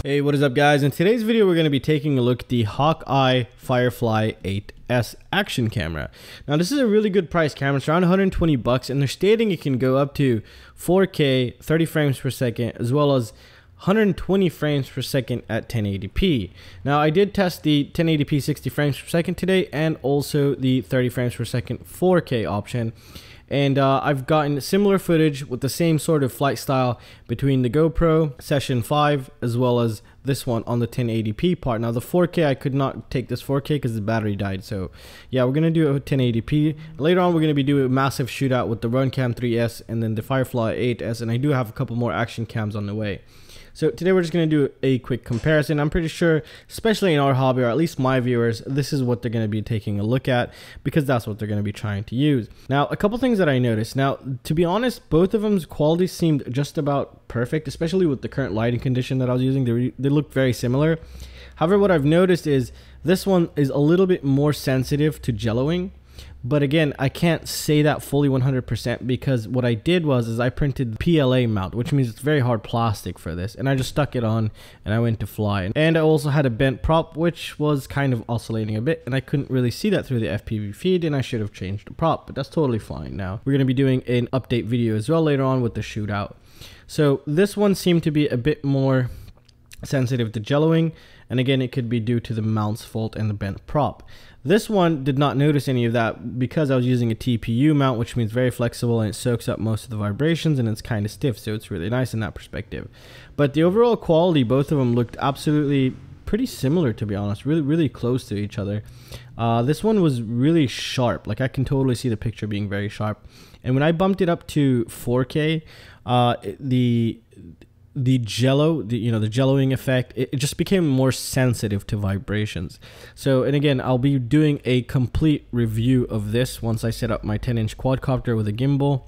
Hey, what is up guys? In today's video we're going to be taking a look at the Hawkeye Firefly 8S action camera. Now this is a really good price camera. It's around 120 bucks and they're stating it can go up to 4K 30 frames per second as well as 120 frames per second at 1080p. Now I did test the 1080p 60 frames per second today and also the 30 frames per second 4K option. And I've gotten similar footage with the same sort of flight style between the Gopro Session 5 as well as this one on the 1080p part. Now the 4K, I could not take this 4K because the battery died. So yeah, we're going to do it with 1080p. Later on, we're going to be doing a massive shootout with the Runcam 3S and then the Firefly 8S. And I do have a couple more action cams on the way. So today we're just going to do a quick comparison. I'm pretty sure, especially in our hobby, or at least my viewers, this is what they're going to be taking a look at because that's what they're going to be trying to use. Now, a couple things that I noticed. Now, to be honest, both of them's quality seemed just about perfect, especially with the current lighting condition that I was using. They look very similar. However, what I've noticed is this one is a little bit more sensitive to jelloing. But again, I can't say that fully 100% because what I did was I printed the PLA mount, which means it's very hard plastic for this. And I just stuck it on and I went to fly. And I also had a bent prop, which was kind of oscillating a bit. And I couldn't really see that through the FPV feed and I should have changed the prop, but that's totally fine now. We're going to be doing an update video as well later on with the shootout. So this one seemed to be a bit more sensitive to jelloing. And again, it could be due to the mount's fault and the bent prop. This one did not notice any of that because I was using a TPU mount, which means very flexible and it soaks up most of the vibrations and it's kind of stiff. So it's really nice in that perspective. But the overall quality, both of them looked absolutely pretty similar, to be honest, really close to each other. This one was really sharp. Like I can totally see the picture being very sharp. And when I bumped it up to 4K, the jelloing effect, it just became more sensitive to vibrations. So, and again, I'll be doing a complete review of this once I set up my 10-inch quadcopter with a gimbal,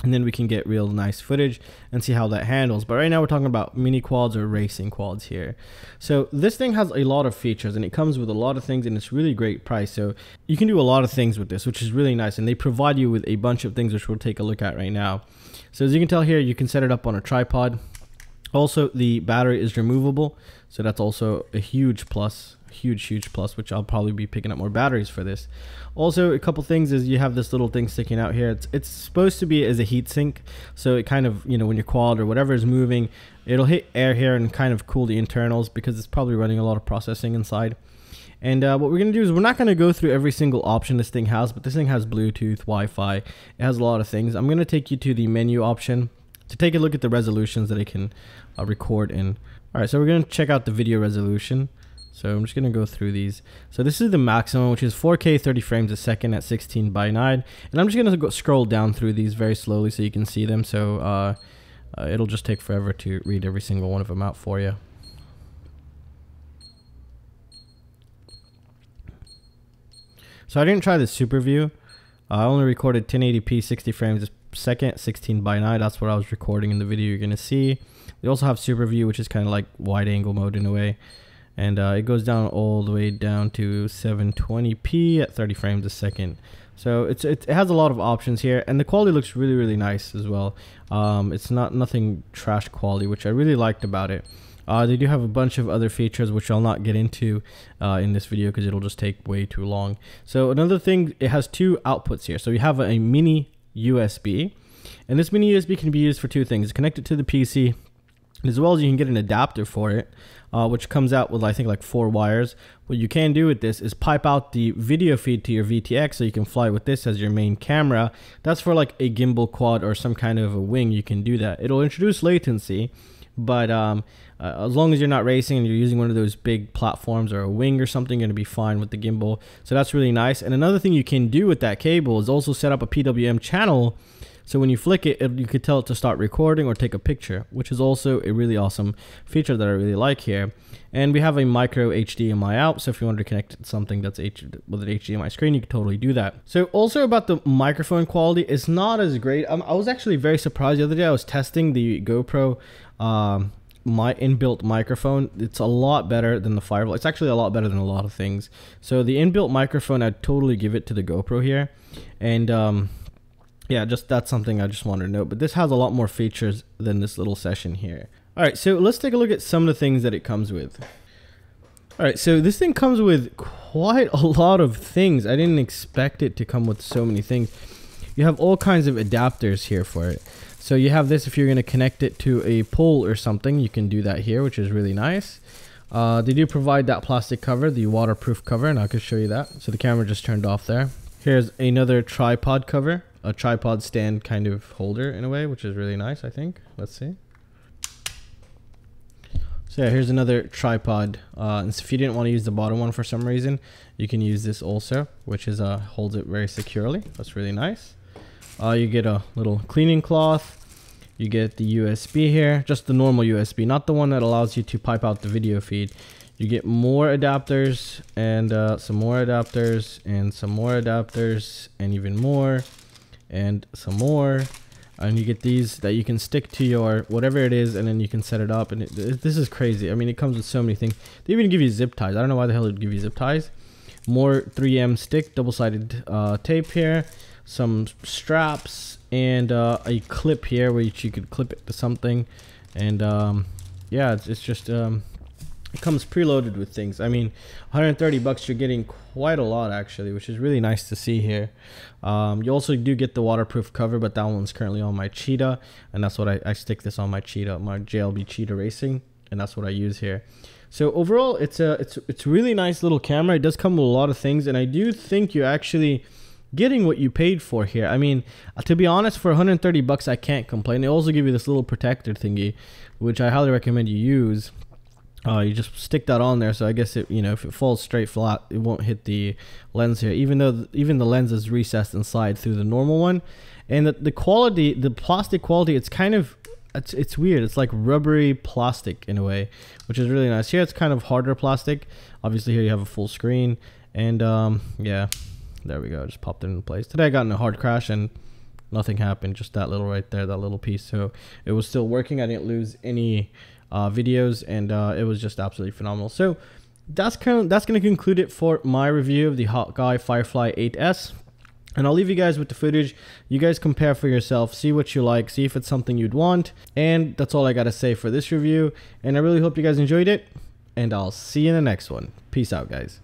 and then we can get real nice footage and see how that handles. But right now we're talking about mini quads or racing quads here. So this thing has a lot of features and it comes with a lot of things and it's really great price. So you can do a lot of things with this, which is really nice. And they provide you with a bunch of things which we'll take a look at right now. So as you can tell here, you can set it up on a tripod. Also, the battery is removable, so that's also a huge plus, huge plus, which I'll probably be picking up more batteries for this. Also, a couple things is you have this little thing sticking out here. It's supposed to be as a heat sink, so it kind of, when your quad or whatever is moving, it'll hit air here and kind of cool the internals because it's probably running a lot of processing inside. And what we're going to do is we're not going to go through every single option this thing has, but this thing has Bluetooth, Wi-Fi, it has a lot of things. I'm going to take you to the menu option to take a look at the resolutions that it can record in. Alright, so we're going to check out the video resolution. So I'm just going to go through these. So this is the maximum, which is 4K 30 frames a second at 16:9. And I'm just going to scroll down through these very slowly so you can see them. So it'll just take forever to read every single one of them out for you. So I didn't try the super view. I only recorded 1080p 60 frames a second, 16:9. That's what I was recording in the video you're gonna see. They also have super view, which is kind of like wide angle mode in a way, and it goes down all the way down to 720p at 30 frames a second. So it has a lot of options here, and the quality looks really nice as well. It's nothing trash quality, which I really liked about it. They do have a bunch of other features which I'll not get into in this video because it'll just take way too long. So another thing, it has two outputs here. So you have a mini USB, and this mini USB can be used for two things. It's connected to the PC, as well as you can get an adapter for it, which comes out with I think like 4 wires. What you can do with this is pipe out the video feed to your VTX so you can fly with this as your main camera. That's for like a gimbal quad or some kind of a wing. You can do that. It'll introduce latency, but as long as you're not racing and you're using one of those big platforms or a wing or something, you're going to be fine with the gimbal. So that's really nice. And another thing you can do with that cable is also set up a PWM channel. So when you flick it, you could tell it to start recording or take a picture, which is also a really awesome feature that I really like here. And we have a micro HDMI out, so if you wanted to connect it to something that's with an HDMI screen, you can totally do that. So also about the microphone quality, it's not as great. I was actually very surprised the other day. I was testing the Gopro my inbuilt microphone. It's a lot better than the Firefly. It's actually a lot better than a lot of things. So the inbuilt microphone, I'd totally give it to the Gopro here. And yeah, that's something I just wanted to note. But this has a lot more features than this little session here. All right, so let's take a look at some of the things that it comes with. All right, so this thing comes with quite a lot of things. I didn't expect it to come with so many things. You have all kinds of adapters here for it. So you have this if you're going to connect it to a pole or something, you can do that here, which is really nice. They do provide that plastic cover, the waterproof cover, and I could show you that. So the camera just turned off there. Here's another tripod cover, a tripod stand kind of holder in a way, which is really nice, I think. Let's see. So yeah, here's another tripod. And so if you didn't want to use the bottom one for some reason, you can use this also, which is holds it very securely. That's really nice. You get a little cleaning cloth. You get the USB here, just the normal USB, not the one that allows you to pipe out the video feed. You get more adapters and some more adapters and some more adapters and even more and some more. And you get these that you can stick to your whatever it is, and then you can set it up. And this is crazy. I mean, it comes with so many things. They even give you zip ties. I don't know why the hell it would give you zip ties. More 3M stick, double-sided tape here. Some straps and a clip here where you could clip it to something. And yeah, it's just it comes preloaded with things. I mean, 130 bucks, you're getting quite a lot actually, which is really nice to see here. You also do get the waterproof cover, but that one's currently on my Cheetah, and that's what I stick this on my Cheetah, my JLB Cheetah Racing, and that's what I use here. So overall, it's a really nice little camera. It does come with a lot of things, and I do think you're actually getting what you paid for here. I mean, to be honest, for 130 bucks, I can't complain. They also give you this little protector thingy, which I highly recommend you use. You just stick that on there, so I guess it, you know, if it falls straight flat, it won't hit the lens here, even though even the lens is recessed inside through the normal one. And the quality, the plastic quality, it's kind of, it's weird. It's like rubbery plastic in a way, which is really nice. Here it's kind of harder plastic. Obviously here you have a full screen, and yeah, there we go, just popped it into place. Today I got in a hard crash and nothing happened, just that little right there, that little piece. So it was still working. I didn't lose any videos, and it was just absolutely phenomenal. So that's going to conclude it for my review of the Hawkeye Firefly 8S, and I'll leave you guys with the footage. You guys compare for yourself, see what you like, see if it's something you'd want, and that's all I gotta say for this review. And I really hope you guys enjoyed it, and I'll see you in the next one. Peace out, guys.